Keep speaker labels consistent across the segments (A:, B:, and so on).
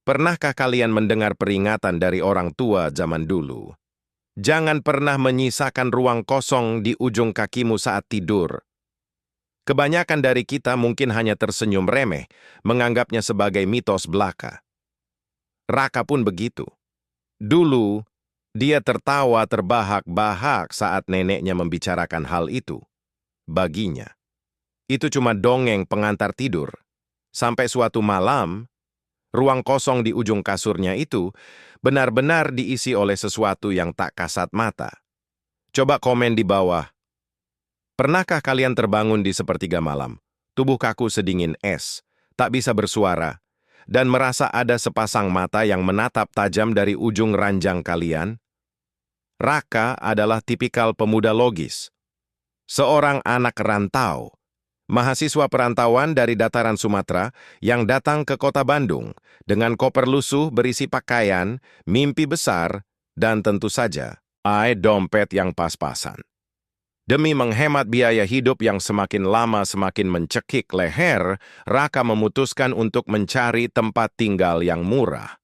A: Pernahkah kalian mendengar peringatan dari orang tua zaman dulu? Jangan pernah menyisakan ruang kosong di ujung kakimu saat tidur. Kebanyakan dari kita mungkin hanya tersenyum remeh, menganggapnya sebagai mitos belaka. Raka pun begitu. Dulu, dia tertawa terbahak-bahak saat neneknya membicarakan hal itu. Baginya, itu cuma dongeng pengantar tidur. Sampai suatu malam, ruang kosong di ujung kasurnya itu benar-benar diisi oleh sesuatu yang tak kasat mata. Coba komen di bawah. Pernahkah kalian terbangun di sepertiga malam, tubuh kaku sedingin es, tak bisa bersuara, dan merasa ada sepasang mata yang menatap tajam dari ujung ranjang kalian? Raka adalah tipikal pemuda logis. Seorang anak rantau, mahasiswa perantauan dari dataran Sumatera yang datang ke kota Bandung dengan koper lusuh berisi pakaian, mimpi besar, dan tentu saja, dompet yang pas-pasan. Demi menghemat biaya hidup yang semakin lama semakin mencekik leher, Raka memutuskan untuk mencari tempat tinggal yang murah.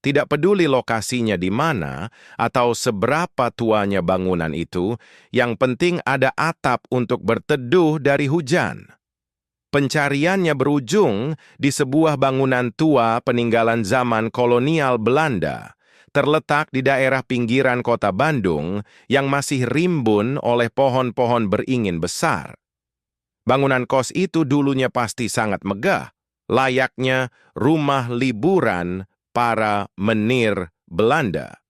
A: Tidak peduli lokasinya di mana atau seberapa tuanya bangunan itu, yang penting ada atap untuk berteduh dari hujan. Pencariannya berujung di sebuah bangunan tua peninggalan zaman kolonial Belanda, terletak di daerah pinggiran kota Bandung yang masih rimbun oleh pohon-pohon beringin besar. Bangunan kos itu dulunya pasti sangat megah, layaknya rumah liburan para menir Belanda.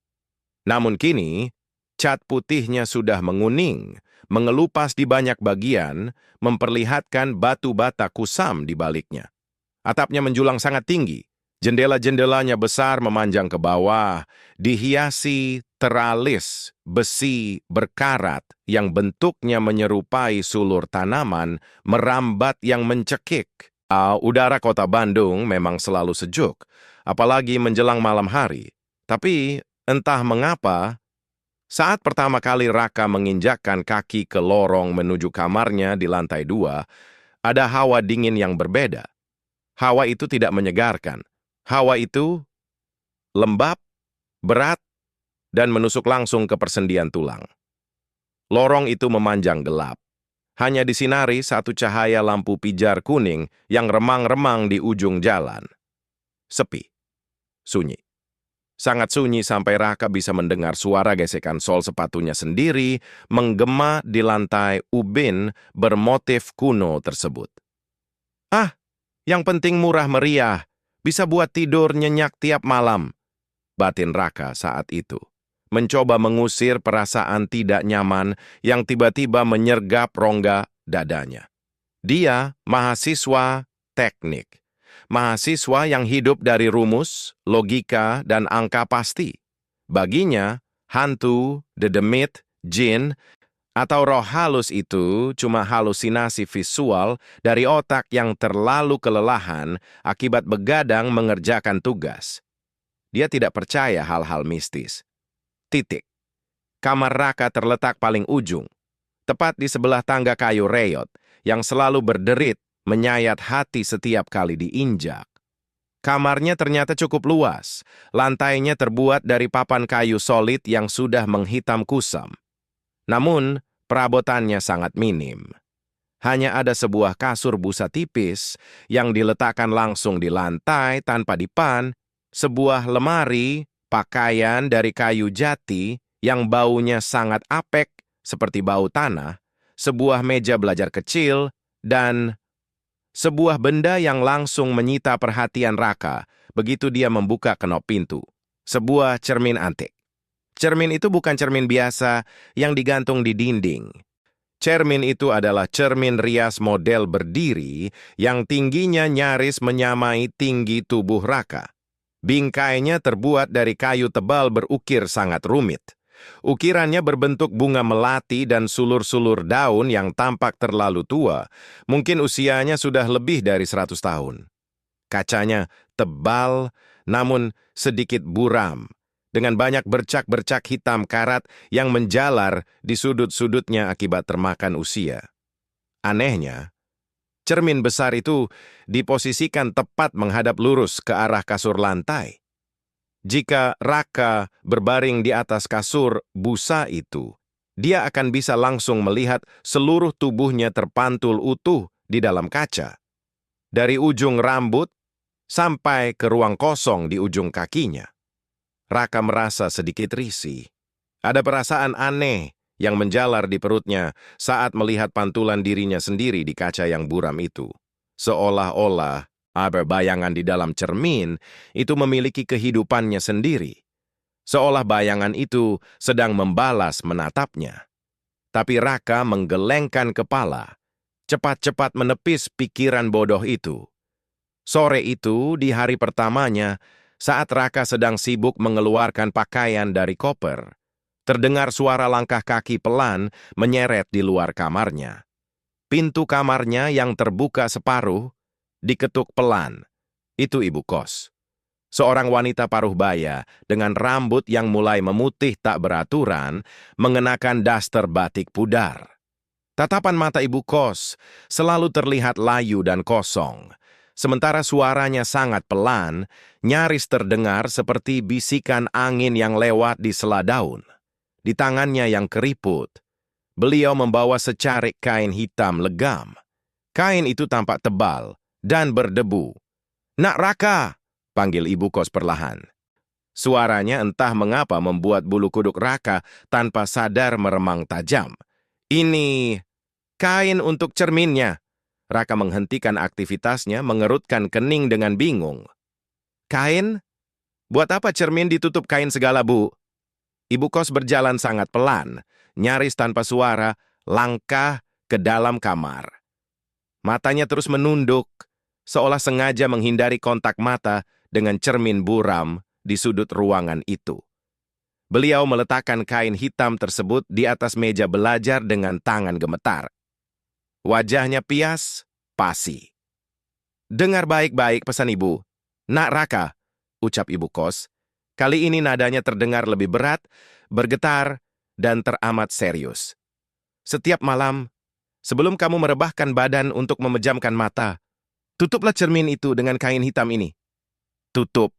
A: Namun kini, cat putihnya sudah menguning, mengelupas di banyak bagian, memperlihatkan batu bata kusam di baliknya. Atapnya menjulang sangat tinggi, jendela-jendelanya besar memanjang ke bawah, dihiasi teralis besi berkarat yang bentuknya menyerupai sulur tanaman merambat yang mencekik. Udara kota Bandung memang selalu sejuk, apalagi menjelang malam hari. Tapi entah mengapa, saat pertama kali Raka menginjakkan kaki ke lorong menuju kamarnya di lantai 2, ada hawa dingin yang berbeda. Hawa itu tidak menyegarkan. Hawa itu lembab, berat, dan menusuk langsung ke persendian tulang. Lorong itu memanjang gelap. Hanya disinari satu cahaya lampu pijar kuning yang remang-remang di ujung jalan. Sepi. Sunyi. Sangat sunyi sampai Raka bisa mendengar suara gesekan sol sepatunya sendiri menggema di lantai ubin bermotif kuno tersebut. Yang penting murah meriah, bisa buat tidur nyenyak tiap malam, batin Raka saat itu. Mencoba mengusir perasaan tidak nyaman yang tiba-tiba menyergap rongga dadanya. Dia mahasiswa teknik. Mahasiswa yang hidup dari rumus, logika, dan angka pasti. Baginya, hantu, dedemit, jin, atau roh halus itu cuma halusinasi visual dari otak yang terlalu kelelahan akibat begadang mengerjakan tugas. Dia tidak percaya hal-hal mistis. Titik. Kamar Raka terletak paling ujung, tepat di sebelah tangga kayu reyot, yang selalu berderit menyayat hati setiap kali diinjak. Kamarnya ternyata cukup luas, lantainya terbuat dari papan kayu solid yang sudah menghitam kusam. Namun, perabotannya sangat minim. Hanya ada sebuah kasur busa tipis yang diletakkan langsung di lantai tanpa dipan, sebuah lemari, pakaian dari kayu jati yang baunya sangat apek seperti bau tanah, sebuah meja belajar kecil, dan sebuah benda yang langsung menyita perhatian Raka begitu dia membuka kenop pintu. Sebuah cermin antik. Cermin itu bukan cermin biasa yang digantung di dinding. Cermin itu adalah cermin rias model berdiri yang tingginya nyaris menyamai tinggi tubuh Raka. Bingkainya terbuat dari kayu tebal berukir sangat rumit. Ukirannya berbentuk bunga melati dan sulur-sulur daun yang tampak terlalu tua. Mungkin usianya sudah lebih dari 100 tahun. Kacanya tebal, namun sedikit buram, dengan banyak bercak-bercak hitam karat yang menjalar di sudut-sudutnya akibat termakan usia. Anehnya, Cermin besar itu diposisikan tepat menghadap lurus ke arah kasur lantai. Jika Raka berbaring di atas kasur busa itu, dia akan bisa langsung melihat seluruh tubuhnya terpantul utuh di dalam kaca. Dari ujung rambut sampai ke ruang kosong di ujung kakinya. Raka merasa sedikit risih. Ada perasaan aneh yang menjalar di perutnya saat melihat pantulan dirinya sendiri di kaca yang buram itu. Seolah-olah bayangan di dalam cermin itu memiliki kehidupannya sendiri. Seolah bayangan itu sedang membalas menatapnya. Tapi Raka menggelengkan kepala, cepat-cepat menepis pikiran bodoh itu. Sore itu, di hari pertamanya, saat Raka sedang sibuk mengeluarkan pakaian dari koper, terdengar suara langkah kaki pelan menyeret di luar kamarnya. Pintu kamarnya yang terbuka separuh diketuk pelan. Itu ibu kos. Seorang wanita paruh baya dengan rambut yang mulai memutih tak beraturan, mengenakan daster batik pudar. Tatapan mata ibu kos selalu terlihat layu dan kosong, sementara suaranya sangat pelan, nyaris terdengar seperti bisikan angin yang lewat di sela daun. Di tangannya yang keriput, beliau membawa secarik kain hitam legam. Kain itu tampak tebal dan berdebu. "Nak Raka!" panggil ibu kos perlahan. Suaranya entah mengapa membuat bulu kuduk Raka tanpa sadar meremang tajam. "Ini kain untuk cerminnya." Raka menghentikan aktivitasnya, mengerutkan kening dengan bingung. "Kain? Buat apa cermin ditutup kain segala, Bu?" Ibu kos berjalan sangat pelan, nyaris tanpa suara, langkah ke dalam kamar. Matanya terus menunduk, seolah sengaja menghindari kontak mata dengan cermin buram di sudut ruangan itu. Beliau meletakkan kain hitam tersebut di atas meja belajar dengan tangan gemetar. Wajahnya pias, pasi. "Dengar baik-baik pesan ibu. Nak Raka," ucap ibu kos. Kali ini nadanya terdengar lebih berat, bergetar, dan teramat serius. "Setiap malam, sebelum kamu merebahkan badan untuk memejamkan mata, tutuplah cermin itu dengan kain hitam ini. Tutup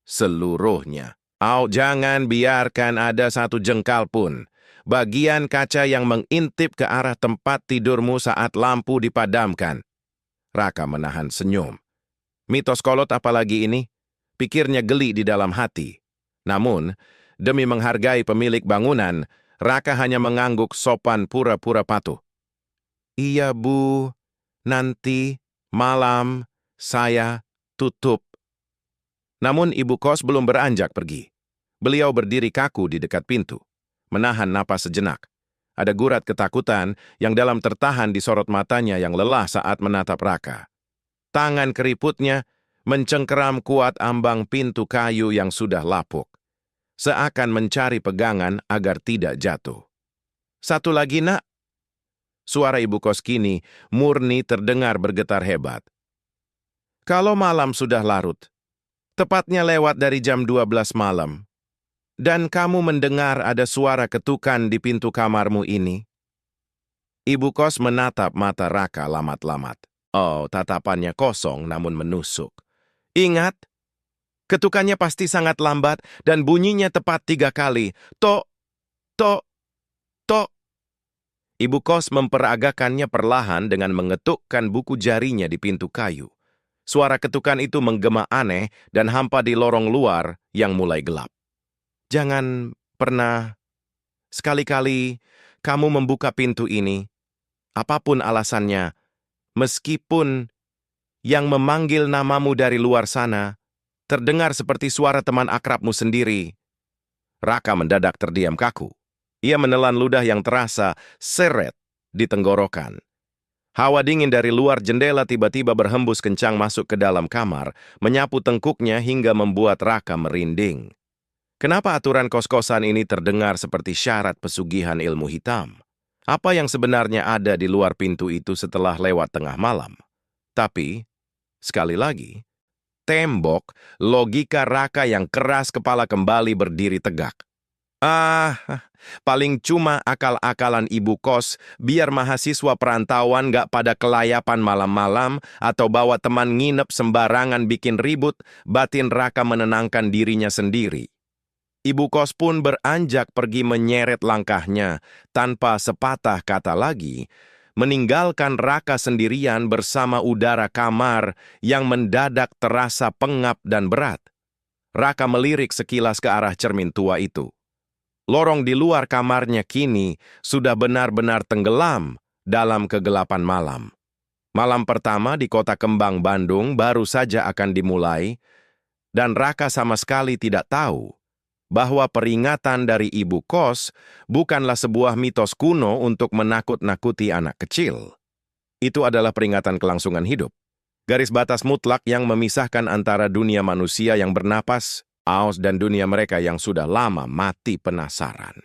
A: seluruhnya. Jangan biarkan ada satu jengkal pun bagian kaca yang mengintip ke arah tempat tidurmu saat lampu dipadamkan." Raka menahan senyum. Mitos kolot apalagi ini? Pikirnya geli di dalam hati. Namun, demi menghargai pemilik bangunan, Raka hanya mengangguk sopan pura-pura patuh. "Iya, Bu. Nanti malam saya tutup." Namun ibu kos belum beranjak pergi. Beliau berdiri kaku di dekat pintu, menahan napas sejenak. Ada gurat ketakutan yang dalam tertahan di sorot matanya yang lelah saat menatap Raka. Tangan keriputnya mencengkeram kuat ambang pintu kayu yang sudah lapuk, seakan mencari pegangan agar tidak jatuh. "Satu lagi, Nak." Suara ibu kos kini murni terdengar bergetar hebat. "Kalau malam sudah larut, tepatnya lewat dari jam 12 malam, dan kamu mendengar ada suara ketukan di pintu kamarmu ini." Ibu kos menatap mata Raka lamat-lamat. Tatapannya kosong namun menusuk. "Ingat, ketukannya pasti sangat lambat dan bunyinya tepat 3 kali. Tok, tok, tok." Ibu kos memperagakannya perlahan dengan mengetukkan buku jarinya di pintu kayu. Suara ketukan itu menggema aneh dan hampa di lorong luar yang mulai gelap. "Jangan pernah, sekali-kali kamu membuka pintu ini, apapun alasannya, meskipun yang memanggil namamu dari luar sana terdengar seperti suara teman akrabmu sendiri." Raka mendadak terdiam kaku. Ia menelan ludah yang terasa seret di tenggorokan. Hawa dingin dari luar jendela tiba-tiba berhembus kencang masuk ke dalam kamar, menyapu tengkuknya hingga membuat Raka merinding. Kenapa aturan kos-kosan ini terdengar seperti syarat pesugihan ilmu hitam? Apa yang sebenarnya ada di luar pintu itu setelah lewat tengah malam? Tapi, sekali lagi, tembok logika Raka yang keras kepala kembali berdiri tegak. Ah, paling cuma akal-akalan ibu kos biar mahasiswa perantauan nggak pada kelayapan malam-malam atau bawa teman nginep sembarangan bikin ribut, batin Raka menenangkan dirinya sendiri. Ibu kos pun beranjak pergi menyeret langkahnya tanpa sepatah kata lagi, meninggalkan Raka sendirian bersama udara kamar yang mendadak terasa pengap dan berat. Raka melirik sekilas ke arah cermin tua itu. Lorong di luar kamarnya kini sudah benar-benar tenggelam dalam kegelapan malam. Malam pertama di Kota Kembang, Bandung baru saja akan dimulai, dan Raka sama sekali tidak tahu bahwa peringatan dari ibu kos bukanlah sebuah mitos kuno untuk menakut-nakuti anak kecil. Itu adalah peringatan kelangsungan hidup. Garis batas mutlak yang memisahkan antara dunia manusia yang bernapas, Aus, dan dunia mereka yang sudah lama mati penasaran.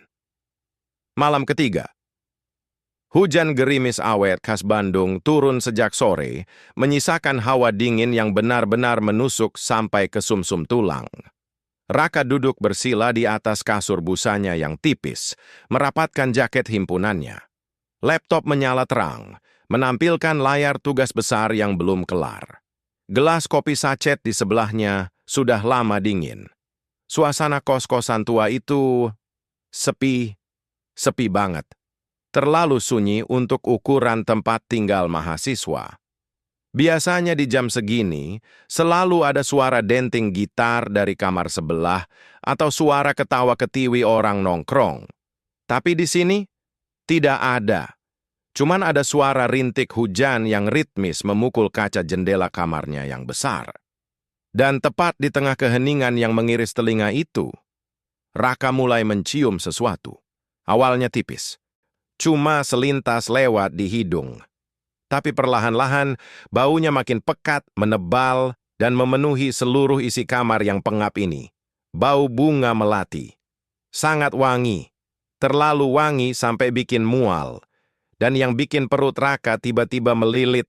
A: Malam ketiga. Hujan gerimis awet khas Bandung turun sejak sore, menyisakan hawa dingin yang benar-benar menusuk sampai ke sumsum tulang. Raka duduk bersila di atas kasur busanya yang tipis, merapatkan jaket himpunannya. Laptop menyala terang, menampilkan layar tugas besar yang belum kelar. Gelas kopi sachet di sebelahnya sudah lama dingin. Suasana kos-kosan tua itu sepi banget. Terlalu sunyi untuk ukuran tempat tinggal mahasiswa. Biasanya di jam segini, selalu ada suara denting gitar dari kamar sebelah atau suara ketawa ketiwi orang nongkrong. Tapi di sini, tidak ada. Cuman ada suara rintik hujan yang ritmis memukul kaca jendela kamarnya yang besar. Dan tepat di tengah keheningan yang mengiris telinga itu, Raka mulai mencium sesuatu. Awalnya tipis, cuma selintas lewat di hidung. Tapi perlahan-lahan, baunya makin pekat, menebal, dan memenuhi seluruh isi kamar yang pengap ini. Bau bunga melati. Sangat wangi. Terlalu wangi sampai bikin mual. Dan yang bikin perut Raka tiba-tiba melilit.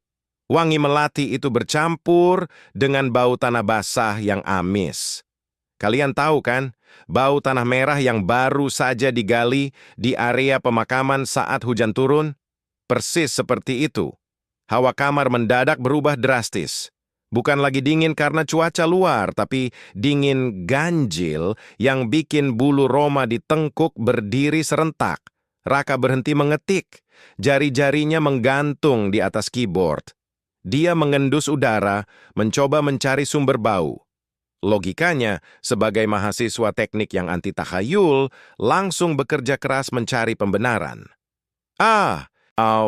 A: Wangi melati itu bercampur dengan bau tanah basah yang amis. Kalian tahu kan, bau tanah merah yang baru saja digali di area pemakaman saat hujan turun? Persis seperti itu. Hawa kamar mendadak berubah drastis. Bukan lagi dingin karena cuaca luar, tapi dingin ganjil yang bikin bulu roma di tengkuk berdiri serentak. Raka berhenti mengetik. Jari-jarinya menggantung di atas keyboard. Dia mengendus udara, mencoba mencari sumber bau. Logikanya, sebagai mahasiswa teknik yang anti tahayul, langsung bekerja keras mencari pembenaran.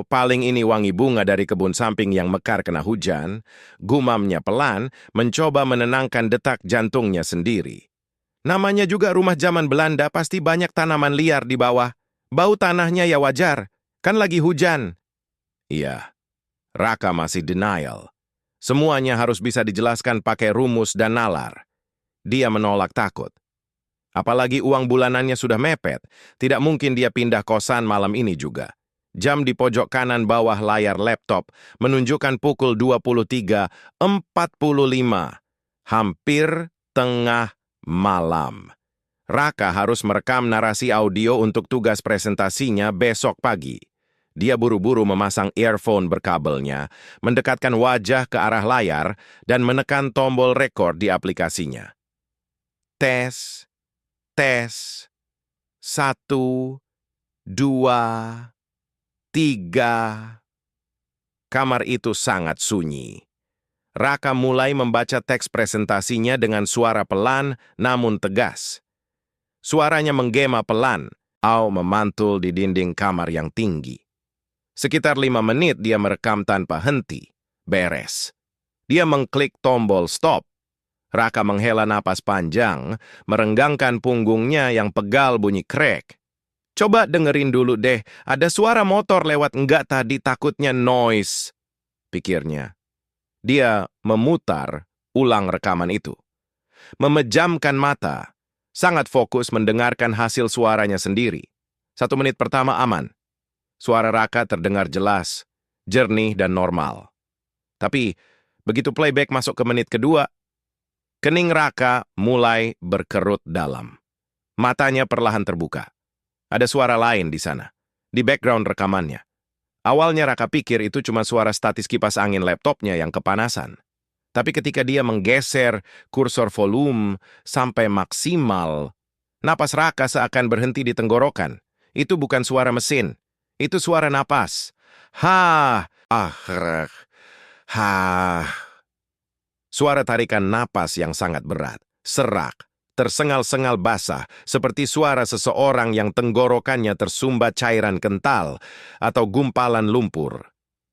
A: Paling ini wangi bunga dari kebun samping yang mekar kena hujan, gumamnya pelan, mencoba menenangkan detak jantungnya sendiri. Namanya juga rumah zaman Belanda, pasti banyak tanaman liar di bawah. Bau tanahnya ya wajar, kan lagi hujan. Iya, Raka masih denial. Semuanya harus bisa dijelaskan pakai rumus dan nalar. Dia menolak takut. Apalagi uang bulanannya sudah mepet, tidak mungkin dia pindah kosan malam ini juga. Jam di pojok kanan bawah layar laptop menunjukkan pukul 23.45. Hampir tengah malam. Raka harus merekam narasi audio untuk tugas presentasinya besok pagi. Dia buru-buru memasang earphone berkabelnya, mendekatkan wajah ke arah layar, dan menekan tombol rekor di aplikasinya. Tes, tes, 1, 2, 3. Kamar itu sangat sunyi. Raka mulai membaca teks presentasinya dengan suara pelan namun tegas. Suaranya menggema pelan, memantul di dinding kamar yang tinggi. Sekitar 5 menit dia merekam tanpa henti. Beres. Dia mengklik tombol stop. Raka menghela napas panjang, merenggangkan punggungnya yang pegal bunyi krek. Coba dengerin dulu deh, ada suara motor lewat enggak tadi, takutnya noise, pikirnya. Dia memutar ulang rekaman itu. Memejamkan mata, sangat fokus mendengarkan hasil suaranya sendiri. 1 menit pertama aman. Suara Raka terdengar jelas, jernih dan normal. Tapi, begitu playback masuk ke menit kedua, kening Raka mulai berkerut dalam. Matanya perlahan terbuka. Ada suara lain di sana, di background rekamannya. Awalnya Raka pikir itu cuma suara statis kipas angin laptopnya yang kepanasan. Tapi ketika dia menggeser kursor volume sampai maksimal, napas Raka seakan berhenti di tenggorokan. Itu bukan suara mesin, itu suara napas. Ha, ha. Suara tarikan napas yang sangat berat, serak, tersengal-sengal basah, seperti suara seseorang yang tenggorokannya tersumbat cairan kental atau gumpalan lumpur.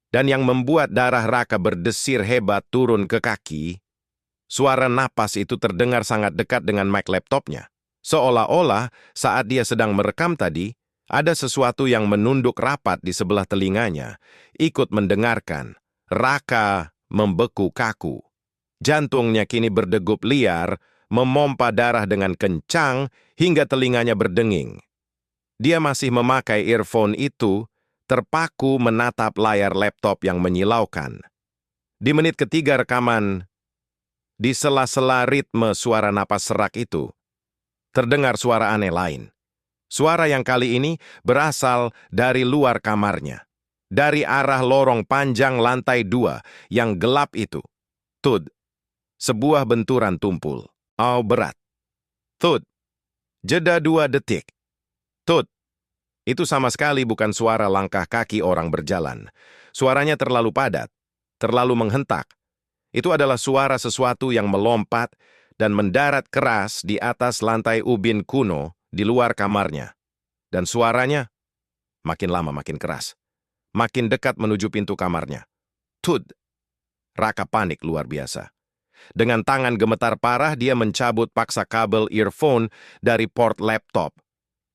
A: Dan yang membuat darah Raka berdesir hebat turun ke kaki, suara napas itu terdengar sangat dekat dengan mic laptopnya. Seolah-olah saat dia sedang merekam tadi, ada sesuatu yang menunduk rapat di sebelah telinganya, ikut mendengarkan. Raka membeku kaku. Jantungnya kini berdegup liar, memompa darah dengan kencang hingga telinganya berdenging. Dia masih memakai earphone itu, terpaku menatap layar laptop yang menyilaukan. Di menit ketiga rekaman, di sela-sela ritme suara napas serak itu, terdengar suara aneh lain. Suara yang kali ini berasal dari luar kamarnya, dari arah lorong panjang lantai 2 yang gelap itu. Tud. Sebuah benturan tumpul. Berat. Tut. Jeda 2 detik. Tut. Itu sama sekali bukan suara langkah kaki orang berjalan. Suaranya terlalu padat, terlalu menghentak. Itu adalah suara sesuatu yang melompat dan mendarat keras di atas lantai ubin kuno di luar kamarnya. Dan suaranya makin lama makin keras. Makin dekat menuju pintu kamarnya. Tut. Raka panik luar biasa. Dengan tangan gemetar parah, dia mencabut paksa kabel earphone dari port laptop.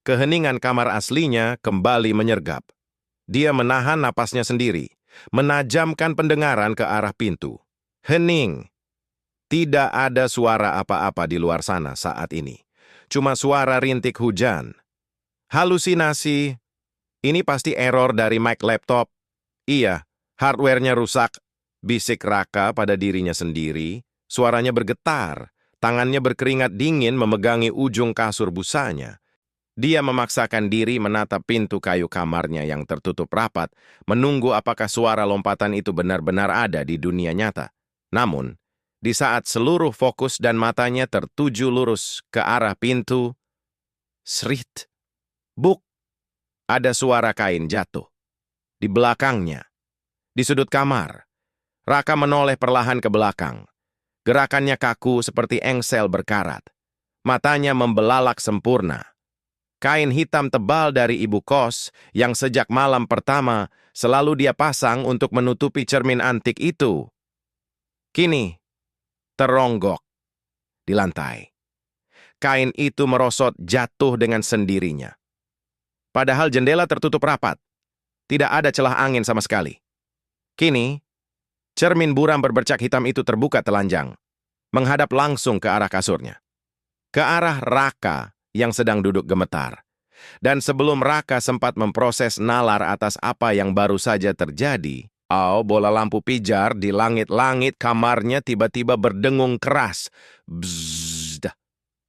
A: Keheningan kamar aslinya kembali menyergap. Dia menahan napasnya sendiri, menajamkan pendengaran ke arah pintu. Hening. Tidak ada suara apa-apa di luar sana saat ini. Cuma suara rintik hujan. Halusinasi. Ini pasti error dari mic laptop. Iya, hardware-nya rusak. Bisik Raka pada dirinya sendiri. Suaranya bergetar, tangannya berkeringat dingin memegangi ujung kasur busanya. Dia memaksakan diri menatap pintu kayu kamarnya yang tertutup rapat, menunggu apakah suara lompatan itu benar-benar ada di dunia nyata. Namun, di saat seluruh fokus dan matanya tertuju lurus ke arah pintu, srit, buk, ada suara kain jatuh. Di belakangnya, di sudut kamar, Raka menoleh perlahan ke belakang. Gerakannya kaku seperti engsel berkarat. Matanya membelalak sempurna. Kain hitam tebal dari ibu kos yang sejak malam pertama selalu dia pasang untuk menutupi cermin antik itu. Kini, teronggok di lantai. Kain itu merosot jatuh dengan sendirinya. Padahal jendela tertutup rapat. Tidak ada celah angin sama sekali. Kini, cermin buram berbercak hitam itu terbuka telanjang, menghadap langsung ke arah kasurnya. Ke arah Raka yang sedang duduk gemetar. Dan sebelum Raka sempat memproses nalar atas apa yang baru saja terjadi, bola lampu pijar di langit-langit kamarnya tiba-tiba berdengung keras. Bzzzt.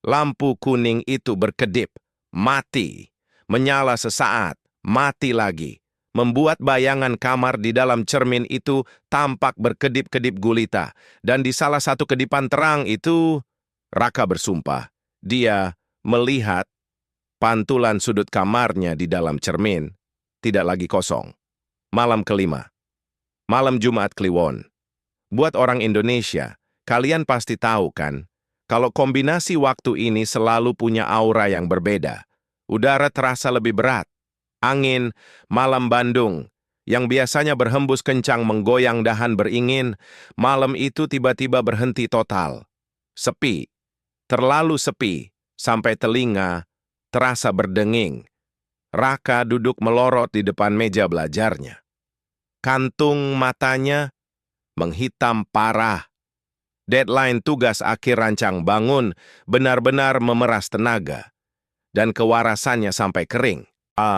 A: Lampu kuning itu berkedip, mati, menyala sesaat, mati lagi. Membuat bayangan kamar di dalam cermin itu tampak berkedip-kedip gulita. Dan di salah satu kedipan terang itu, Raka bersumpah, dia melihat pantulan sudut kamarnya di dalam cermin tidak lagi kosong. Malam kelima. Malam Jumat Kliwon. Buat orang Indonesia, kalian pasti tahu kan, kalau kombinasi waktu ini selalu punya aura yang berbeda. Udara terasa lebih berat. Angin, malam Bandung, yang biasanya berhembus kencang menggoyang dahan beringin, malam itu tiba-tiba berhenti total. Sepi, terlalu sepi, sampai telinga terasa berdenging. Raka duduk melorot di depan meja belajarnya. Kantung matanya menghitam parah. Deadline tugas akhir rancang bangun benar-benar memeras tenaga, dan kewarasannya sampai kering.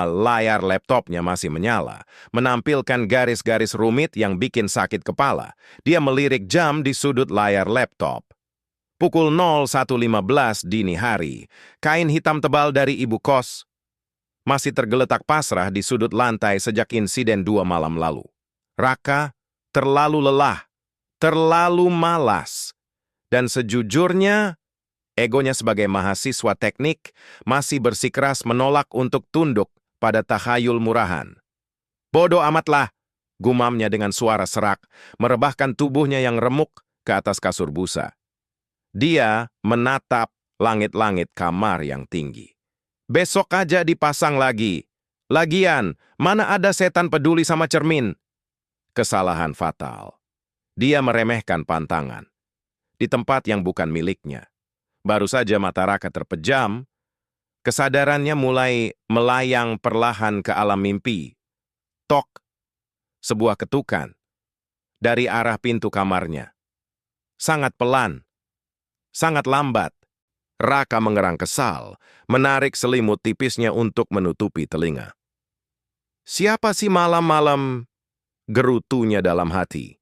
A: Layar laptopnya masih menyala, menampilkan garis-garis rumit yang bikin sakit kepala. Dia melirik jam di sudut layar laptop. Pukul 01.15 dini hari, kain hitam tebal dari ibu kos masih tergeletak pasrah di sudut lantai sejak insiden 2 malam lalu. Raka terlalu lelah, terlalu malas, dan sejujurnya, egonya sebagai mahasiswa teknik masih bersikeras menolak untuk tunduk pada tahayul murahan. Bodoh amatlah, gumamnya dengan suara serak, merebahkan tubuhnya yang remuk ke atas kasur busa. Dia menatap langit-langit kamar yang tinggi. Besok aja dipasang lagi. Lagian, mana ada setan peduli sama cermin? Kesalahan fatal. Dia meremehkan pantangan. Di tempat yang bukan miliknya. Baru saja mata Raka terpejam, kesadarannya mulai melayang perlahan ke alam mimpi. Tok, sebuah ketukan dari arah pintu kamarnya. Sangat pelan, sangat lambat. Raka mengerang kesal, menarik selimut tipisnya untuk menutupi telinga. Siapa sih malam-malam? Gerutunya dalam hati.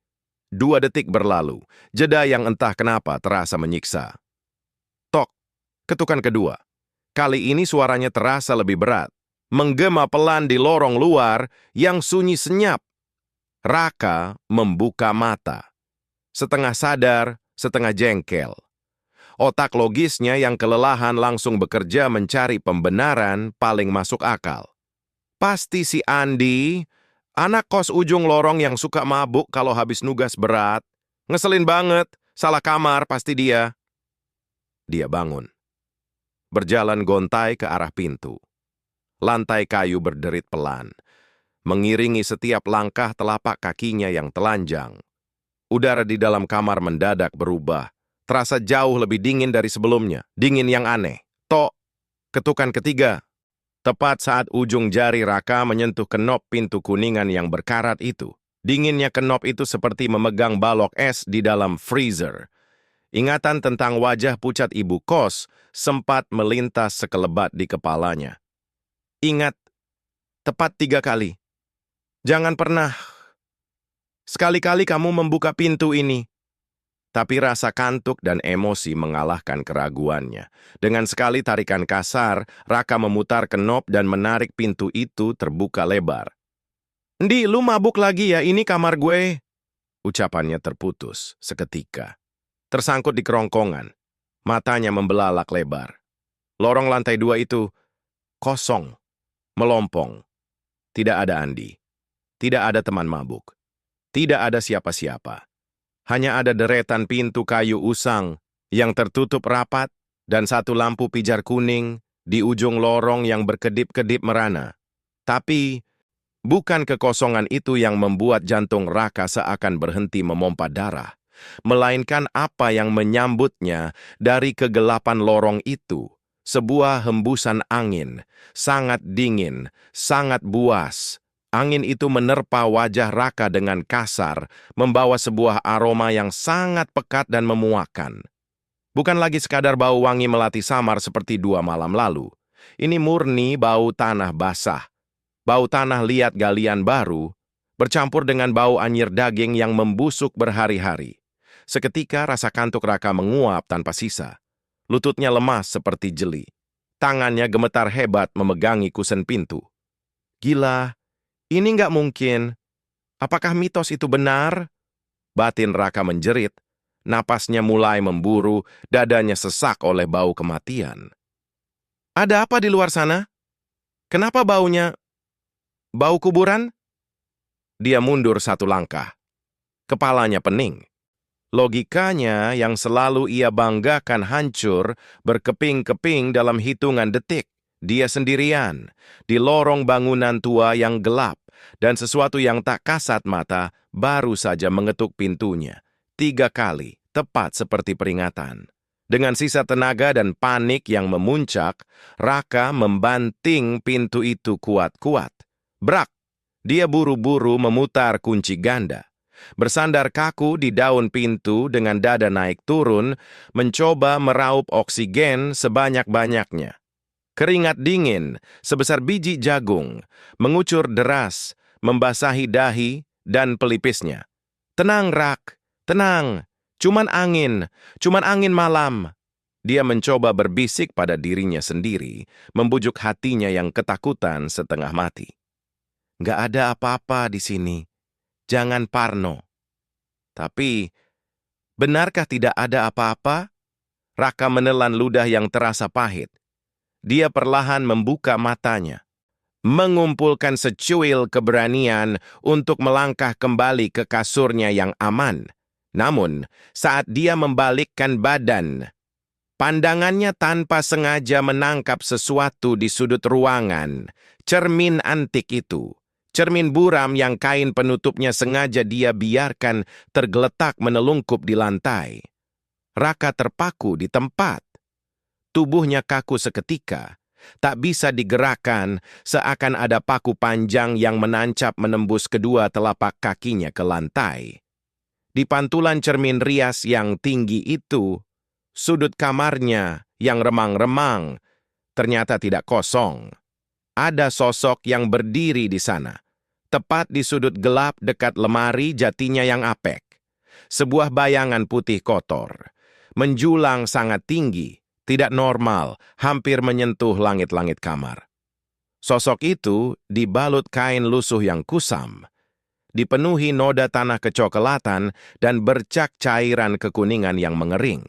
A: 2 detik berlalu, jeda yang entah kenapa terasa menyiksa. Tok, ketukan kedua. Kali ini suaranya terasa lebih berat, menggema pelan di lorong luar yang sunyi senyap. Raka membuka mata. Setengah sadar, setengah jengkel. Otak logisnya yang kelelahan langsung bekerja mencari pembenaran paling masuk akal. Pasti si Andi, anak kos ujung lorong yang suka mabuk kalau habis nugas berat. Ngeselin banget, salah kamar pasti dia. Dia bangun. Berjalan gontai ke arah pintu. Lantai kayu berderit pelan, mengiringi setiap langkah telapak kakinya yang telanjang. Udara di dalam kamar mendadak berubah. Terasa jauh lebih dingin dari sebelumnya. Dingin yang aneh. Tok, ketukan ketiga. Tepat saat ujung jari Raka menyentuh kenop pintu kuningan yang berkarat itu. Dinginnya kenop itu seperti memegang balok es di dalam freezer. Ingatan tentang wajah pucat ibu kos sempat melintas sekelebat di kepalanya. Ingat, tepat 3 kali. Jangan pernah. Sekali-kali kamu membuka pintu ini. Tapi rasa kantuk dan emosi mengalahkan keraguannya. Dengan sekali tarikan kasar, Raka memutar kenop dan menarik pintu itu terbuka lebar. "Ndi, lu mabuk lagi ya? Ini kamar gue." Ucapannya terputus seketika. Tersangkut di kerongkongan. Matanya membelalak lebar. Lorong lantai 2 itu kosong, melompong. Tidak ada Andi. Tidak ada teman mabuk. Tidak ada siapa-siapa. Hanya ada deretan pintu kayu usang yang tertutup rapat dan satu lampu pijar kuning di ujung lorong yang berkedip-kedip merana. Tapi, bukan kekosongan itu yang membuat jantung Raka seakan berhenti memompa darah, melainkan apa yang menyambutnya dari kegelapan lorong itu. Sebuah hembusan angin, sangat dingin, sangat buas. Angin itu menerpa wajah Raka dengan kasar, membawa sebuah aroma yang sangat pekat dan memuakkan. Bukan lagi sekadar bau wangi melati samar seperti 2 malam lalu. Ini murni bau tanah basah. Bau tanah liat galian baru, bercampur dengan bau anyir daging yang membusuk berhari-hari. Seketika rasa kantuk Raka menguap tanpa sisa. Lututnya lemas seperti jeli. Tangannya gemetar hebat memegangi kusen pintu. Gila. Ini nggak mungkin. Apakah mitos itu benar? Batin Raka menjerit. Napasnya mulai memburu, dadanya sesak oleh bau kematian. Ada apa di luar sana? Kenapa baunya? Bau kuburan? Dia mundur 1 langkah. Kepalanya pening. Logikanya yang selalu ia banggakan hancur, berkeping-keping dalam hitungan detik. Dia sendirian, di lorong bangunan tua yang gelap, dan sesuatu yang tak kasat mata baru saja mengetuk pintunya. 3 kali, tepat seperti peringatan. Dengan sisa tenaga dan panik yang memuncak, Raka membanting pintu itu kuat-kuat. Brak! Dia buru-buru memutar kunci ganda. Bersandar kaku di daun pintu dengan dada naik turun, mencoba meraup oksigen sebanyak-banyaknya. Keringat dingin, sebesar biji jagung, mengucur deras, membasahi dahi dan pelipisnya. Tenang, Rak, tenang. Cuman angin malam. Dia mencoba berbisik pada dirinya sendiri, membujuk hatinya yang ketakutan setengah mati. Nggak ada apa-apa di sini. Jangan parno. Tapi, benarkah tidak ada apa-apa? Raka menelan ludah yang terasa pahit. Dia perlahan membuka matanya, mengumpulkan secuil keberanian untuk melangkah kembali ke kasurnya yang aman. Namun, saat dia membalikkan badan, pandangannya tanpa sengaja menangkap sesuatu di sudut ruangan. Cermin antik itu. Cermin buram yang kain penutupnya sengaja dia biarkan tergeletak menelungkup di lantai. Raka terpaku di tempat. Tubuhnya kaku seketika. Tak bisa digerakkan, seakan ada paku panjang yang menancap menembus kedua telapak kakinya ke lantai. Di pantulan cermin rias yang tinggi itu, sudut kamarnya yang remang-remang ternyata tidak kosong. Ada sosok yang berdiri di sana, tepat di sudut gelap dekat lemari jatinya yang apek. Sebuah bayangan putih kotor, menjulang sangat tinggi, tidak normal, hampir menyentuh langit-langit kamar. Sosok itu dibalut kain lusuh yang kusam, dipenuhi noda tanah kecoklatan dan bercak cairan kekuningan yang mengering.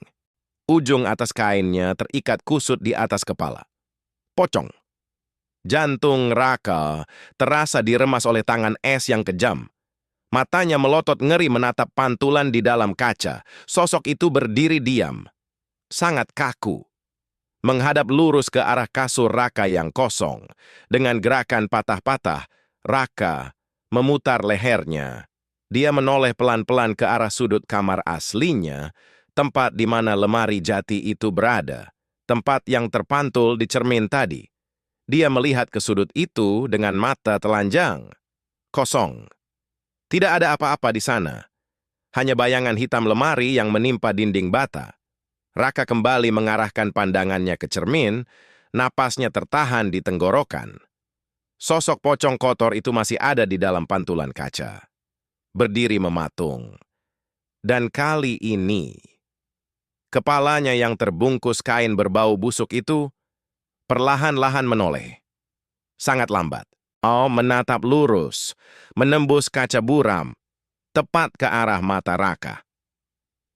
A: Ujung atas kainnya terikat kusut di atas kepala. Pocong. Jantung Raka terasa diremas oleh tangan es yang kejam. Matanya melotot ngeri menatap pantulan di dalam kaca. Sosok itu berdiri diam, sangat kaku, menghadap lurus ke arah kasur Raka yang kosong. Dengan gerakan patah-patah, Raka memutar lehernya. Dia menoleh pelan-pelan ke arah sudut kamar aslinya, tempat di mana lemari jati itu berada, tempat yang terpantul di cermin tadi. Dia melihat ke sudut itu dengan mata telanjang. Kosong. Tidak ada apa-apa di sana. Hanya bayangan hitam lemari yang menimpa dinding bata. Raka kembali mengarahkan pandangannya ke cermin, napasnya tertahan di tenggorokan. Sosok pocong kotor itu masih ada di dalam pantulan kaca, berdiri mematung. Dan kali ini, kepalanya yang terbungkus kain berbau busuk itu perlahan-lahan menoleh. Sangat lambat. Menatap lurus, menembus kaca buram, tepat ke arah mata Raka.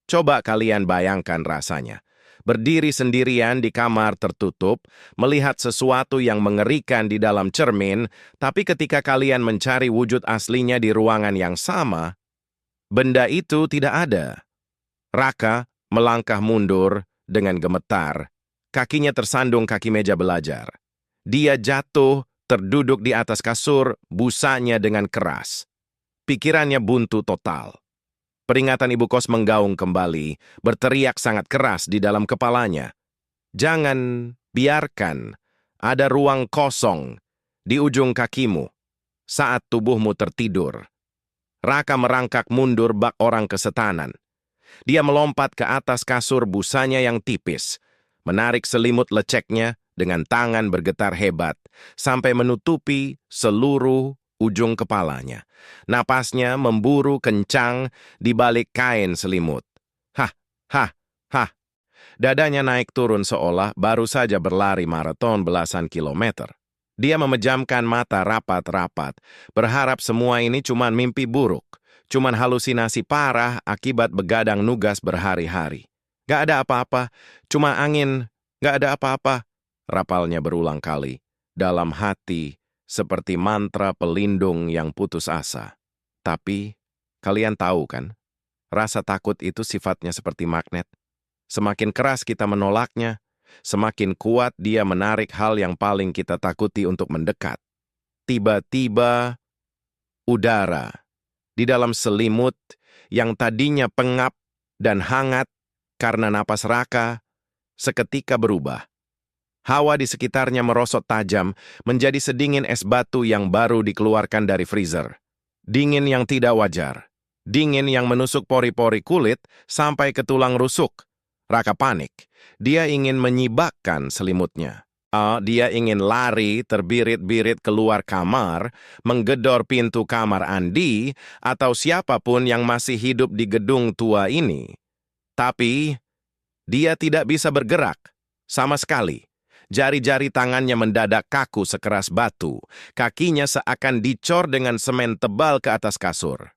A: Coba kalian bayangkan rasanya. Berdiri sendirian di kamar tertutup, melihat sesuatu yang mengerikan di dalam cermin, tapi ketika kalian mencari wujud aslinya di ruangan yang sama, benda itu tidak ada. Raka melangkah mundur dengan gemetar. Kakinya tersandung kaki meja belajar. Dia jatuh, terduduk di atas kasur, busanya dengan keras. Pikirannya buntu total. Peringatan ibu kos menggaung kembali, berteriak sangat keras di dalam kepalanya. Jangan biarkan ada ruang kosong di ujung kakimu saat tubuhmu tertidur. Raka merangkak mundur bak orang kesetanan. Dia melompat ke atas kasur busanya yang tipis, menarik selimut leceknya dengan tangan bergetar hebat, sampai menutupi seluruh ujung kepalanya. Napasnya memburu kencang di balik kain selimut. Hah, hah, hah. Dadanya naik turun seolah baru saja berlari maraton belasan kilometer. Dia memejamkan mata rapat-rapat, berharap semua ini cuma mimpi buruk, cuma halusinasi parah akibat begadang nugas berhari-hari. Gak ada apa-apa, cuma angin, gak ada apa-apa, rapalnya berulang kali. Dalam hati, seperti mantra pelindung yang putus asa. Tapi, kalian tahu kan, rasa takut itu sifatnya seperti magnet. Semakin keras kita menolaknya, semakin kuat dia menarik hal yang paling kita takuti untuk mendekat. Tiba-tiba, udara di dalam selimut yang tadinya pengap dan hangat karena napas Raka, seketika berubah. Hawa di sekitarnya merosot tajam, menjadi sedingin es batu yang baru dikeluarkan dari freezer. Dingin yang tidak wajar. Dingin yang menusuk pori-pori kulit sampai ke tulang rusuk. Raka panik. Dia ingin menyibakkan selimutnya. Dia ingin lari terbirit-birit keluar kamar, menggedor pintu kamar Andi, atau siapapun yang masih hidup di gedung tua ini. Tapi, dia tidak bisa bergerak sama sekali. Jari-jari tangannya mendadak kaku sekeras batu. Kakinya seakan dicor dengan semen tebal ke atas kasur.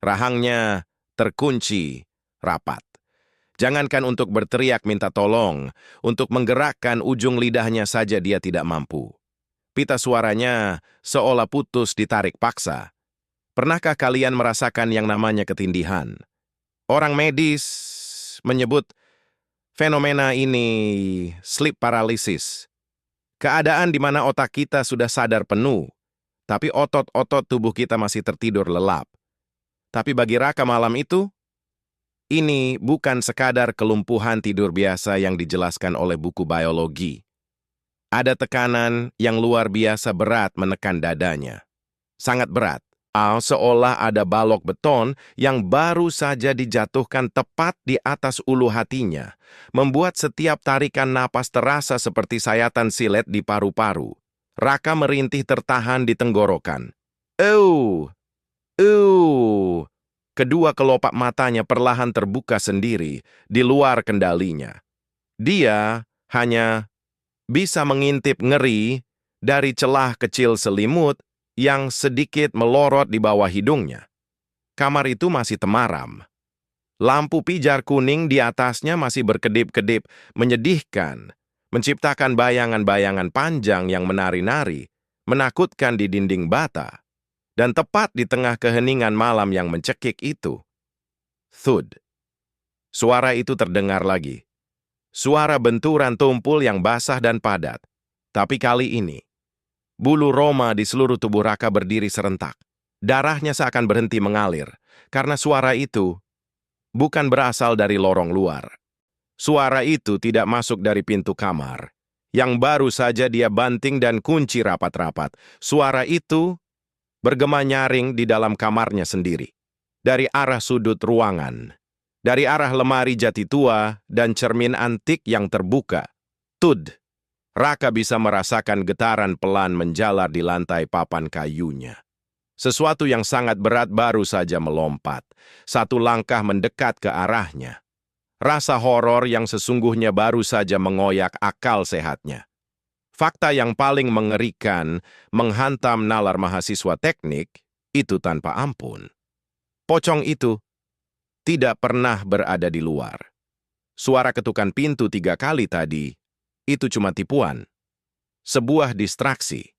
A: Rahangnya terkunci rapat. Jangankan untuk berteriak minta tolong, untuk menggerakkan ujung lidahnya saja dia tidak mampu. Pita suaranya seolah putus ditarik paksa. Pernahkah kalian merasakan yang namanya ketindihan? Orang medis menyebut fenomena ini sleep paralysis. Keadaan di mana otak kita sudah sadar penuh, tapi otot-otot tubuh kita masih tertidur lelap. Tapi bagi Raka malam itu, ini bukan sekadar kelumpuhan tidur biasa yang dijelaskan oleh buku biologi. Ada tekanan yang luar biasa berat menekan dadanya. Sangat berat. Seolah ada balok beton yang baru saja dijatuhkan tepat di atas ulu hatinya, membuat setiap tarikan napas terasa seperti sayatan silet di paru-paru. Raka merintih tertahan di tenggorokan. Kedua kelopak matanya perlahan terbuka sendiri, di luar kendalinya. Dia hanya bisa mengintip ngeri dari celah kecil selimut yang sedikit melorot di bawah hidungnya. Kamar itu masih temaram. Lampu pijar kuning di atasnya masih berkedip-kedip, menyedihkan, menciptakan bayangan-bayangan panjang yang menari-nari, menakutkan di dinding bata. Dan tepat di tengah keheningan malam yang mencekik itu, thud. Suara itu terdengar lagi. Suara benturan tumpul yang basah dan padat. Tapi kali ini, bulu roma di seluruh tubuh Raka berdiri serentak. Darahnya seakan berhenti mengalir, karena suara itu bukan berasal dari lorong luar. Suara itu tidak masuk dari pintu kamar, yang baru saja dia banting dan kunci rapat-rapat. Suara itu bergema nyaring di dalam kamarnya sendiri. Dari arah sudut ruangan, dari arah lemari jati tua dan cermin antik yang terbuka. Tud! Raka bisa merasakan getaran pelan menjalar di lantai papan kayunya. Sesuatu yang sangat berat baru saja melompat. Satu langkah mendekat ke arahnya. Rasa horor yang sesungguhnya baru saja mengoyak akal sehatnya. Fakta yang paling mengerikan menghantam nalar mahasiswa teknik itu tanpa ampun. Pocong itu tidak pernah berada di luar. Suara ketukan pintu 3 kali tadi itu cuma tipuan. Sebuah distraksi.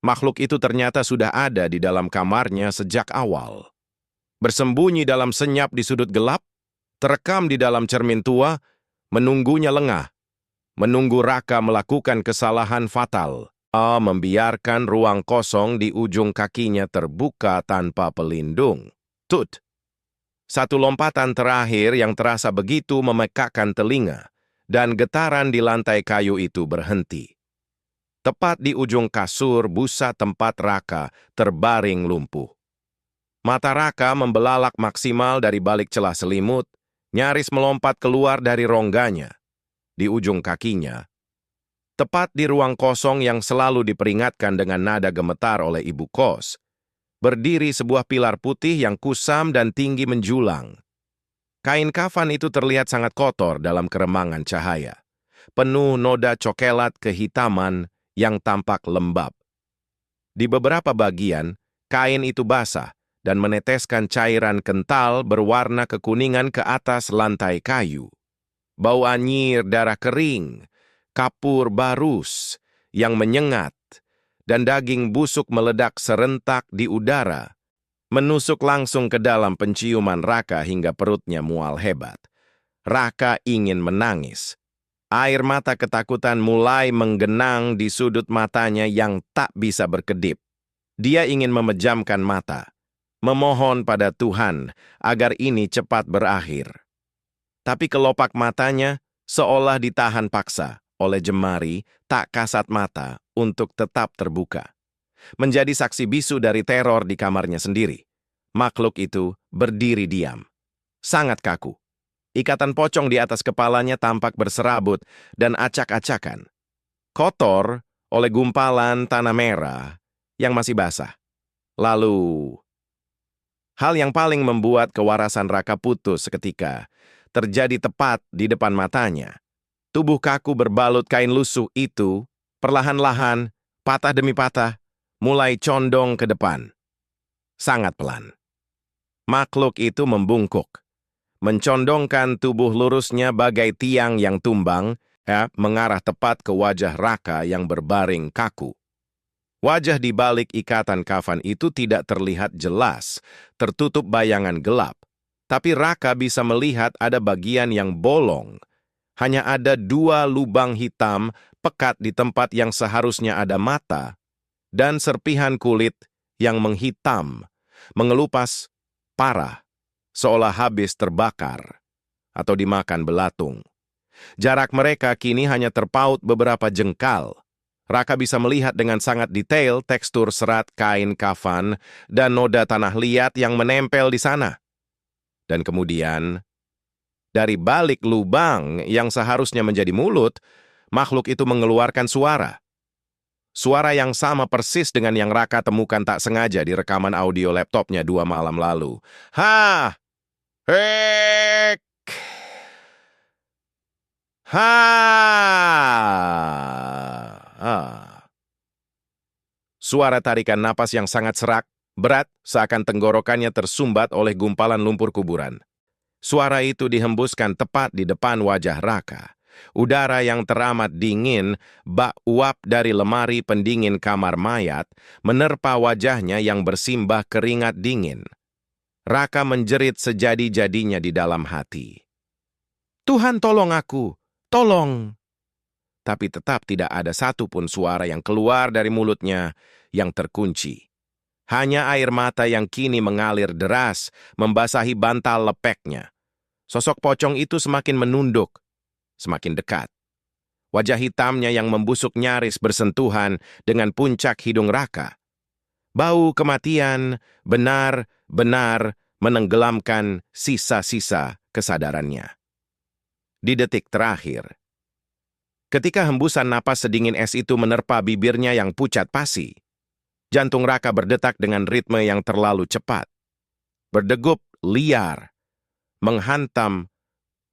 A: Makhluk itu ternyata sudah ada di dalam kamarnya sejak awal. Bersembunyi dalam senyap di sudut gelap, terekam di dalam cermin tua, menunggunya lengah. Menunggu Raka melakukan kesalahan fatal. Membiarkan ruang kosong di ujung kakinya terbuka tanpa pelindung. Tut! Satu lompatan terakhir yang terasa begitu memekakkan telinga, dan getaran di lantai kayu itu berhenti. Tepat di ujung kasur busa tempat Raka terbaring lumpuh. Mata Raka membelalak maksimal dari balik celah selimut, nyaris melompat keluar dari rongganya. Di ujung kakinya, tepat di ruang kosong yang selalu diperingatkan dengan nada gemetar oleh ibu kos, berdiri sebuah pilar putih yang kusam dan tinggi menjulang. Kain kafan itu terlihat sangat kotor dalam keremangan cahaya, penuh noda cokelat kehitaman yang tampak lembab. Di beberapa bagian, kain itu basah dan meneteskan cairan kental berwarna kekuningan ke atas lantai kayu. Bau anyir darah kering, kapur barus yang menyengat, dan daging busuk meledak serentak di udara, menusuk langsung ke dalam penciuman Raka hingga perutnya mual hebat. Raka ingin menangis. Air mata ketakutan mulai menggenang di sudut matanya yang tak bisa berkedip. Dia ingin memejamkan mata, memohon pada Tuhan agar ini cepat berakhir. Tapi kelopak matanya seolah ditahan paksa oleh jemari tak kasat mata untuk tetap terbuka. Menjadi saksi bisu dari teror di kamarnya sendiri. Makhluk itu berdiri diam. Sangat kaku. Ikatan pocong di atas kepalanya tampak berserabut dan acak-acakan. Kotor oleh gumpalan tanah merah yang masih basah. Lalu, hal yang paling membuat kewarasan Raka putus seketika terjadi tepat di depan matanya. Tubuh kaku berbalut kain lusuh itu, perlahan-lahan, patah demi patah, mulai condong ke depan. Sangat pelan. Makhluk itu membungkuk, mencondongkan tubuh lurusnya bagai tiang yang tumbang, mengarah tepat ke wajah Raka yang berbaring kaku. Wajah di balik ikatan kafan itu tidak terlihat jelas, tertutup bayangan gelap. Tapi Raka bisa melihat ada bagian yang bolong. Hanya ada 2 lubang hitam pekat di tempat yang seharusnya ada mata, dan serpihan kulit yang menghitam, mengelupas parah, seolah habis terbakar atau dimakan belatung. Jarak mereka kini hanya terpaut beberapa jengkal. Raka bisa melihat dengan sangat detail tekstur serat kain kafan dan noda tanah liat yang menempel di sana. Dan kemudian, dari balik lubang yang seharusnya menjadi mulut, makhluk itu mengeluarkan suara. Suara yang sama persis dengan yang Raka temukan tak sengaja di rekaman audio laptopnya 2 malam lalu. Ha! Hek! Ha! Suara tarikan napas yang sangat serak, berat, seakan tenggorokannya tersumbat oleh gumpalan lumpur kuburan. Suara itu dihembuskan tepat di depan wajah Raka. Udara yang teramat dingin, bak uap dari lemari pendingin kamar mayat, menerpa wajahnya yang bersimbah keringat dingin. Raka menjerit sejadi-jadinya di dalam hati. Tuhan tolong aku, tolong! Tapi tetap tidak ada satupun suara yang keluar dari mulutnya yang terkunci. Hanya air mata yang kini mengalir deras, membasahi bantal lepeknya. Sosok pocong itu semakin menunduk, semakin dekat. Wajah hitamnya yang membusuk nyaris bersentuhan dengan puncak hidung Raka. Bau kematian benar-benar menenggelamkan sisa-sisa kesadarannya. Di detik terakhir, ketika hembusan napas sedingin es itu menerpa bibirnya yang pucat pasi, jantung Raka berdetak dengan ritme yang terlalu cepat. Berdegup liar, menghantam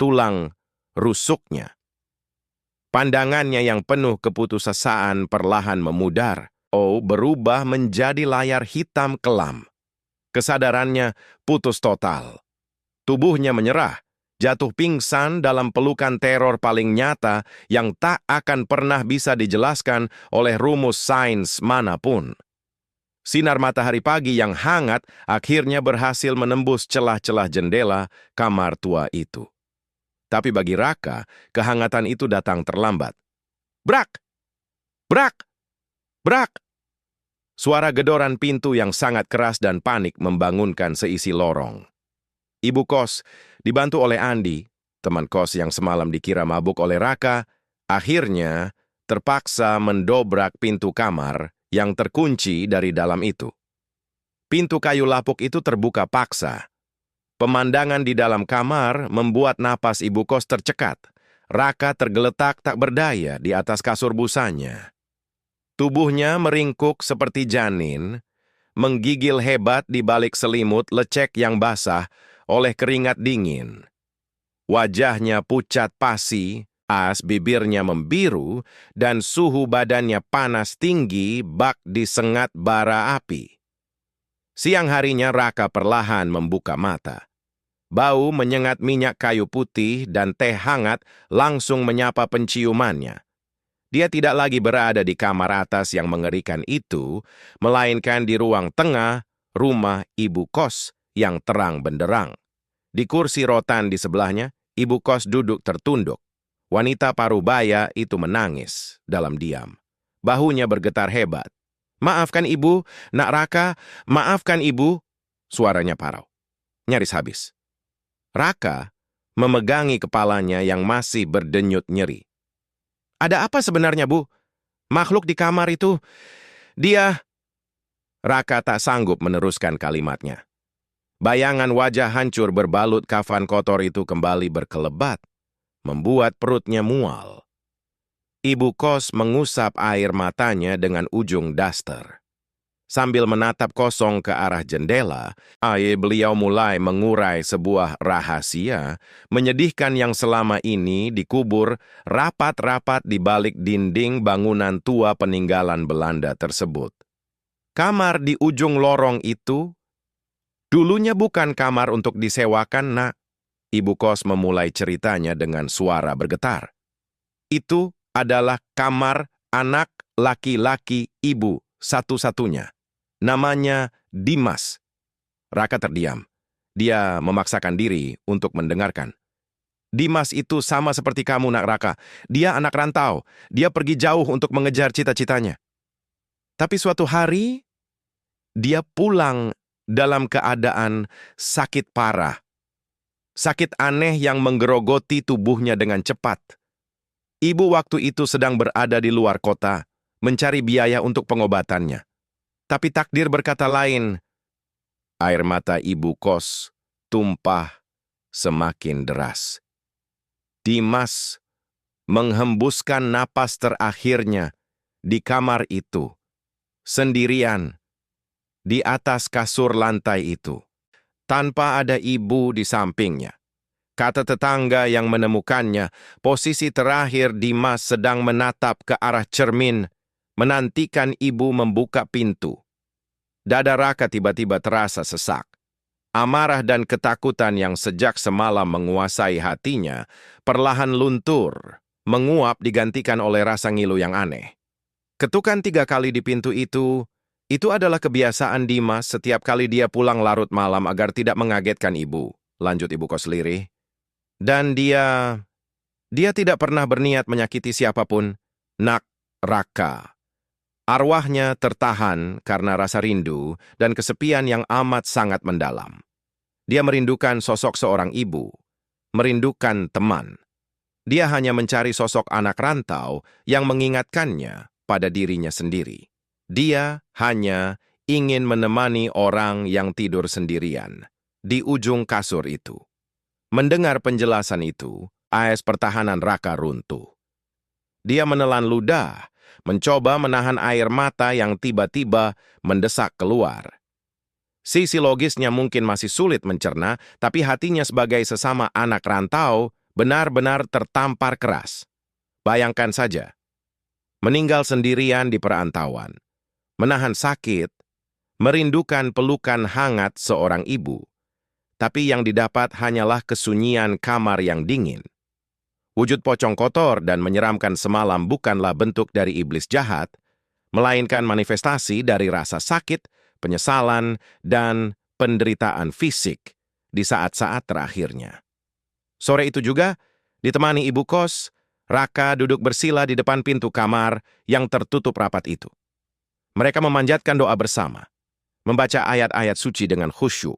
A: tulang rusuknya. Pandangannya yang penuh keputusasaan perlahan memudar, berubah menjadi layar hitam kelam. Kesadarannya putus total. Tubuhnya menyerah, jatuh pingsan dalam pelukan teror paling nyata yang tak akan pernah bisa dijelaskan oleh rumus sains manapun. Sinar matahari pagi yang hangat akhirnya berhasil menembus celah-celah jendela kamar tua itu. Tapi bagi Raka, kehangatan itu datang terlambat. Brak! Brak! Brak! Suara gedoran pintu yang sangat keras dan panik membangunkan seisi lorong. Ibu kos, dibantu oleh Andi, teman kos yang semalam dikira mabuk oleh Raka, akhirnya terpaksa mendobrak pintu kamar yang terkunci dari dalam itu. Pintu kayu lapuk itu terbuka paksa. Pemandangan di dalam kamar membuat napas ibu kos tercekat. Raka tergeletak tak berdaya di atas kasur busanya. Tubuhnya meringkuk seperti janin, menggigil hebat di balik selimut lecek yang basah oleh keringat dingin. Wajahnya pucat pasi, bibirnya membiru, dan suhu badannya panas tinggi bak disengat bara api. Siang harinya Raka perlahan membuka mata. Bau menyengat minyak kayu putih dan teh hangat langsung menyapa penciumannya. Dia tidak lagi berada di kamar atas yang mengerikan itu, melainkan di ruang tengah rumah ibu kos yang terang benderang. Di kursi rotan di sebelahnya, ibu kos duduk tertunduk. Wanita parubaya itu menangis dalam diam. Bahunya bergetar hebat. Maafkan ibu, Nak Raka, maafkan ibu. Suaranya parau, nyaris habis. Raka memegangi kepalanya yang masih berdenyut nyeri. Ada apa sebenarnya, Bu? Makhluk di kamar itu, dia... Raka tak sanggup meneruskan kalimatnya. Bayangan wajah hancur berbalut kafan kotor itu kembali berkelebat, membuat perutnya mual. Ibu kos mengusap air matanya dengan ujung daster. Sambil menatap kosong ke arah jendela, beliau mulai mengurai sebuah rahasia menyedihkan yang selama ini dikubur rapat-rapat di balik dinding bangunan tua peninggalan Belanda tersebut. Kamar di ujung lorong itu dulunya bukan kamar untuk disewakan, Nak. Ibu kos memulai ceritanya dengan suara bergetar. Itu adalah kamar anak laki-laki ibu satu-satunya. Namanya Dimas. Raka terdiam. Dia memaksakan diri untuk mendengarkan. Dimas itu sama seperti kamu, Nak Raka. Dia anak rantau. Dia pergi jauh untuk mengejar cita-citanya. Tapi suatu hari, dia pulang dalam keadaan sakit parah. Sakit aneh yang menggerogoti tubuhnya dengan cepat. Ibu waktu itu sedang berada di luar kota, mencari biaya untuk pengobatannya. Tapi takdir berkata lain. Air mata ibu kos tumpah semakin deras. Dimas menghembuskan napas terakhirnya di kamar itu, sendirian, di atas kasur lantai itu, tanpa ada ibu di sampingnya. Kata tetangga yang menemukannya, posisi terakhir Dimas sedang menatap ke arah cermin, menantikan ibu membuka pintu. Dada Raka tiba-tiba terasa sesak. Amarah dan ketakutan yang sejak semalam menguasai hatinya, perlahan luntur, menguap digantikan oleh rasa ngilu yang aneh. Ketukan 3 kali di pintu itu adalah kebiasaan Dimas setiap kali dia pulang larut malam agar tidak mengagetkan ibu, lanjut ibu kos lirih. Dan dia tidak pernah berniat menyakiti siapapun, Nak Raka. Arwahnya tertahan karena rasa rindu dan kesepian yang amat sangat mendalam. Dia merindukan sosok seorang ibu, merindukan teman. Dia hanya mencari sosok anak rantau yang mengingatkannya pada dirinya sendiri. Dia hanya ingin menemani orang yang tidur sendirian di ujung kasur itu. Mendengar penjelasan itu, AS pertahanan Raka runtuh. Dia menelan ludah, mencoba menahan air mata yang tiba-tiba mendesak keluar. Sisi logisnya mungkin masih sulit mencerna, tapi hatinya sebagai sesama anak rantau benar-benar tertampar keras. Bayangkan saja, meninggal sendirian di perantauan, menahan sakit, merindukan pelukan hangat seorang ibu, tapi yang didapat hanyalah kesunyian kamar yang dingin. Wujud pocong kotor dan menyeramkan semalam bukanlah bentuk dari iblis jahat, melainkan manifestasi dari rasa sakit, penyesalan, dan penderitaan fisik di saat-saat terakhirnya. Sore itu juga, ditemani ibu kos, Raka duduk bersila di depan pintu kamar yang tertutup rapat itu. Mereka memanjatkan doa bersama, membaca ayat-ayat suci dengan khusyuk.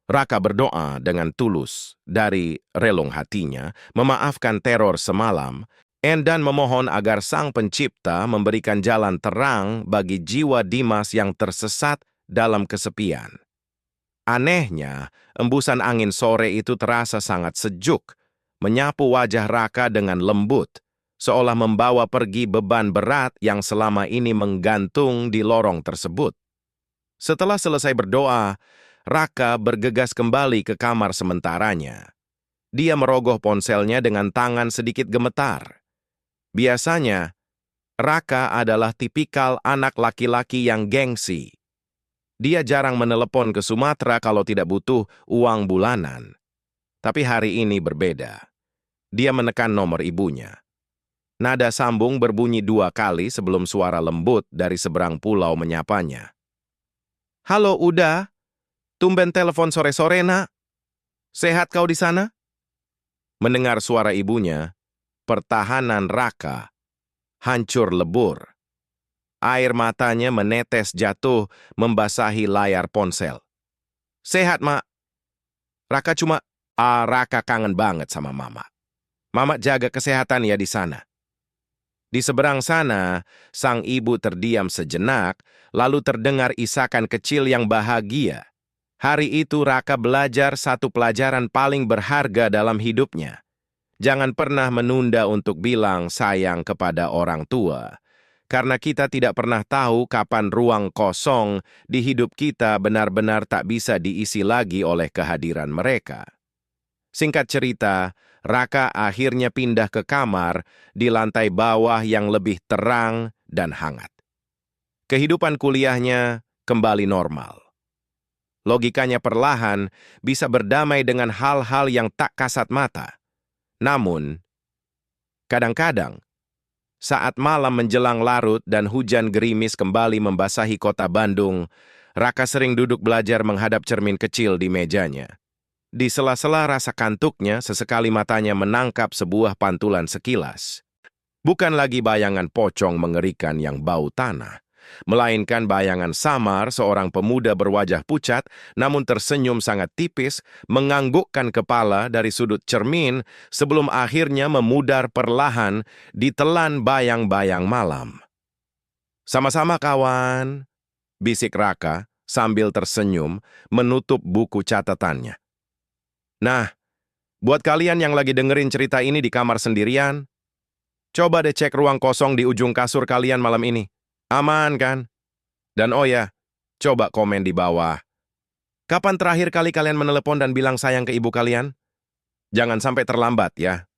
A: Raka berdoa dengan tulus dari relung hatinya, memaafkan teror semalam, dan memohon agar Sang Pencipta memberikan jalan terang bagi jiwa Dimas yang tersesat dalam kesepian. Anehnya, embusan angin sore itu terasa sangat sejuk, menyapu wajah Raka dengan lembut, seolah membawa pergi beban berat yang selama ini menggantung di lorong tersebut. Setelah selesai berdoa, Raka bergegas kembali ke kamar sementaranya. Dia merogoh ponselnya dengan tangan sedikit gemetar. Biasanya, Raka adalah tipikal anak laki-laki yang gengsi. Dia jarang menelepon ke Sumatera kalau tidak butuh uang bulanan. Tapi hari ini berbeda. Dia menekan nomor ibunya. Nada sambung berbunyi 2 kali sebelum suara lembut dari seberang pulau menyapanya. "Halo, Uda. Tumben telepon sore-sore, Nak. Sehat kau di sana?" Mendengar suara ibunya, pertahanan Raka hancur lebur. Air matanya menetes jatuh membasahi layar ponsel. "Sehat, Mak. Raka Raka kangen banget sama Mama. Mama jaga kesehatan ya di sana." Di seberang sana, sang ibu terdiam sejenak, lalu terdengar isakan kecil yang bahagia. Hari itu Raka belajar satu pelajaran paling berharga dalam hidupnya. Jangan pernah menunda untuk bilang sayang kepada orang tua. karena kita tidak pernah tahu kapan ruang kosong di hidup kita benar-benar tak bisa diisi lagi oleh kehadiran mereka. Singkat cerita, Raka akhirnya pindah ke kamar di lantai bawah yang lebih terang dan hangat. Kehidupan kuliahnya kembali normal. Logikanya perlahan bisa berdamai dengan hal-hal yang tak kasat mata. Namun, kadang-kadang, saat malam menjelang larut dan hujan gerimis kembali membasahi kota Bandung, Raka sering duduk belajar menghadap cermin kecil di mejanya. Di sela-sela rasa kantuknya, sesekali matanya menangkap sebuah pantulan sekilas. Bukan lagi bayangan pocong mengerikan yang bau tanah, melainkan bayangan samar seorang pemuda berwajah pucat, namun tersenyum sangat tipis, menganggukkan kepala dari sudut cermin sebelum akhirnya memudar perlahan ditelan bayang-bayang malam. "Sama-sama, kawan," bisik Raka sambil tersenyum menutup buku catatannya. Nah, buat kalian yang lagi dengerin cerita ini di kamar sendirian, coba deh cek ruang kosong di ujung kasur kalian malam ini. Aman kan? Dan oh ya, coba komen di bawah. Kapan terakhir kali kalian menelepon dan bilang sayang ke ibu kalian? Jangan sampai terlambat ya.